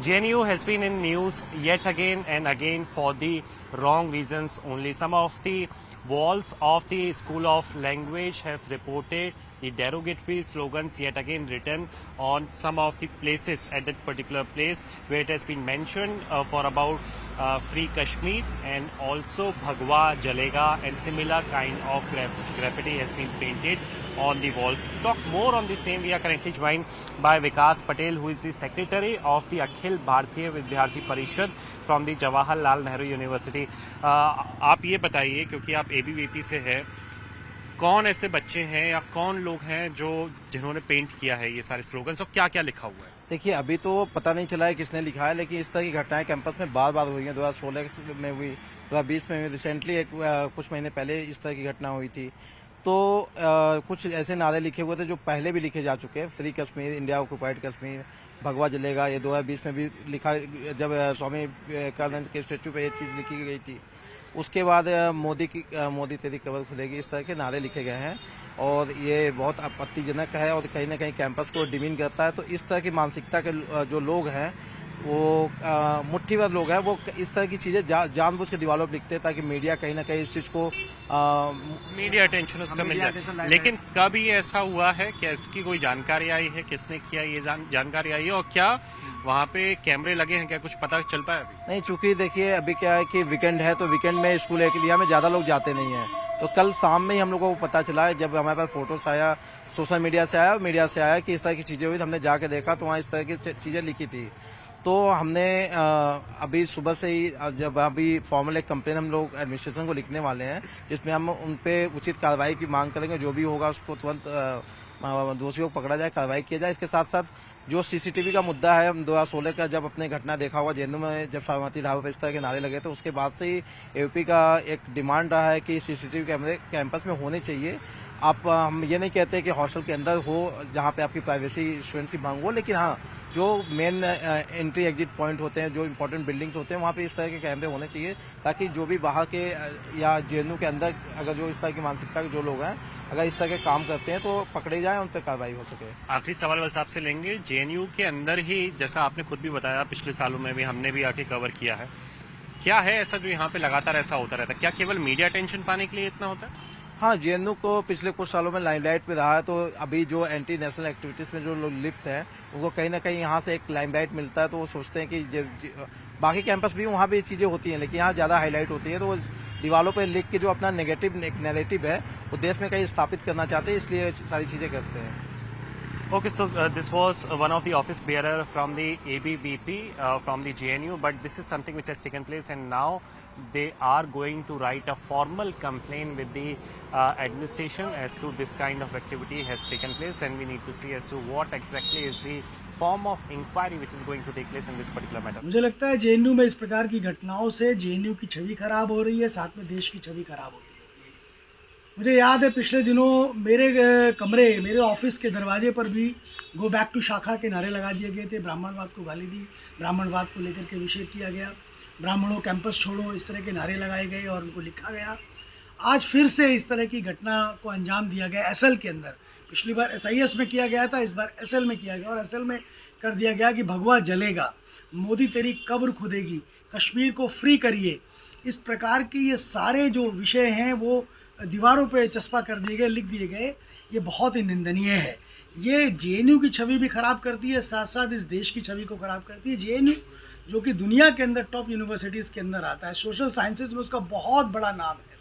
JNU has been in news yet again and again for the wrong reasons only. Some of the walls of the School of Language have reported the derogatory slogans yet again written on some of the places at that particular place where it has been mentioned for about Free Kashmir and also Bhagwa Jalega and similar kind of graffiti has been painted on the walls. To talk more on the same, we are currently joined by Vikas Patel, who is the secretary of the Akhil Bharatiya Vidyarthi Parishad from the Jawaharlal Nehru University. आप ये बताइए, क्योंकि आप ABVP से हैं, कौन ऐसे बच्चे हैं या कौन लोग हैं जो जिन्होंने पेंट किया है ये सारे स्लोगन्स और क्या क्या लिखा हुआ है? देखिए, अभी तो पता नहीं चला है किसने लिखा है, लेकिन इस तरह की घटनाएं कैंपस में बार बार हुई हैं। 2016 में हुई, 2020 में हुई, रिसेंटली कुछ महीने पहले इस तरह की घटना हुई थी। तो कुछ ऐसे नारे लिखे हुए थे जो पहले भी लिखे जा चुके हैं। Free Kashmir, India occupied Kashmir, भगवा जलेगा, ये 2020 में भी लिखा, जब स्वामी विवेकानंद के स्टेचू पे ये चीज लिखी गई थी। उसके बाद मोदी तेरी कबर खुलेगी, इस तरह के नारे लिखे गए हैं और ये बहुत आपत्तिजनक है और कहीं ना कहीं कैंपस को डिमीन करता है। तो इस तरह की मानसिकता के जो लोग हैं, वो मुट्ठी भर लोग हैं, वो इस तरह की चीजें जानबूझ के दीवारों पर लिखते हैं ताकि मीडिया कहीं ना कहीं इस चीज को मीडिया अटेंशन उसका मिल जाए। लेकिन कभी ऐसा हुआ है कि इसकी कोई जानकारी आई है, किसने किया ये जानकारी आई है और क्या वहाँ पे कैमरे लगे हैं, क्या कुछ पता चल पाया अभी? नहीं, चूंकि देखिए अभी क्या है कि वीकेंड है, तो वीकेंड में स्कूल एरिया में ज्यादा लोग जाते नहीं है। तो कल शाम में ही हम लोगों को पता चला है, जब हमारे पास फोटोस आया, सोशल मीडिया से आया कि इस तरह की चीजें हुई, तो हमने जाके देखा तो वहाँ इस तरह की चीजें लिखी थी। तो हमने अभी सुबह से ही, जब अभी फॉर्मल एक कंप्लेन हम लोग एडमिनिस्ट्रेशन को लिखने वाले हैं, जिसमें हम उन पे उचित कार्रवाई की मांग करेंगे। जो भी होगा उसको तुरंत दोषियों को पकड़ा जाए, कार्रवाई किया जाए। इसके साथ साथ जो सीसीटीवी का मुद्दा है, 2016 का जब अपने घटना देखा होगा जेएनयू में, जब साबरमती ढाबे पर इस तरह के नारे लगे थे, उसके बाद से ही एयूपी का एक डिमांड रहा है कि सीसीटीवी कैमरे कैंपस में होने चाहिए। हम ये नहीं कहते कि हॉस्टल के अंदर हो जहाँ पे आपकी प्राइवेसी स्टूडेंट्स की मांग हो, लेकिन हाँ, जो मेन एंट्री एग्जिट पॉइंट होते हैं, जो इंपॉर्टेंट बिल्डिंग्स होते हैं, वहाँ पे इस तरह के कैमरे होने चाहिए ताकि जो भी बाहर के या जेएनयू के अंदर अगर जो इस तरह की मानसिकता के जो लोग हैं, अगर इस तरह के काम करते हैं तो पकड़े जाए, उन पर कार्रवाई हो सके। आखिरी सवाल बस आपसे लेंगे, जेएनयू के अंदर ही, जैसा आपने खुद भी बताया, पिछले सालों में भी हमने भी आके कवर किया है, क्या है ऐसा जो यहाँ पे लगातार ऐसा होता रहता है? क्या केवल मीडिया अटेंशन पाने के लिए इतना होता है? हाँ, जेएनयू को पिछले कुछ सालों में लाइमलाइट में रहा है, तो अभी जो एंटी नेशनल एक्टिविटीज में जो लोग लिप्त हैं, उनको कहीं ना कहीं यहाँ से एक लाइमलाइट मिलता है। तो वो सोचते हैं कि बाकी कैंपस भी वहाँ भी चीजें होती हैं, लेकिन यहाँ ज्यादा हाईलाइट होती है। तो वो दीवारों पर लिख के जो अपना नेगेटिव नैरेटिव है, वो देश में कहीं स्थापित करना चाहते हैं, इसलिए सारी चीजें करते हैं। Okay, so this was one of the office bearer from the ABVP from the JNU, but this is something which has taken place, and now they are going to write a formal complaint with the administration as to this kind of activity has taken place, and we need to see as to what exactly is the form of inquiry which is going to take place in this particular matter. मुझे लगता है JNU में इस प्रकार की घटनाओं से JNU की छवि खराब हो रही है, साथ में देश की छवि खराब हो रही है। मुझे याद है पिछले दिनों मेरे ऑफिस के दरवाजे पर भी गो बैक टू शाखा के नारे लगा दिए गए थे। ब्राह्मणवाद को गाली दी, ब्राह्मणवाद को लेकर के विषय किया गया, ब्राह्मणों कैंपस छोड़ो, इस तरह के नारे लगाए गए और उनको लिखा गया। आज फिर से इस तरह की घटना को अंजाम दिया गया एसएल के अंदर। पिछली बार एसआईएस में किया गया था, इस बार एसएल में किया गया और एसएल में कर दिया गया कि भगवा जलेगा, मोदी तेरी कब्र खुदेगी, कश्मीर को फ्री करिए। इस प्रकार के ये सारे जो विषय हैं वो दीवारों पे चस्पा कर दिए गए, लिख दिए गए। ये बहुत ही निंदनीय है। ये जेएनयू की छवि भी खराब करती है, साथ साथ इस देश की छवि को खराब करती है। जेएनयू जो कि दुनिया के अंदर टॉप यूनिवर्सिटीज़ के अंदर आता है, सोशल साइंसेज में उसका बहुत बड़ा नाम है।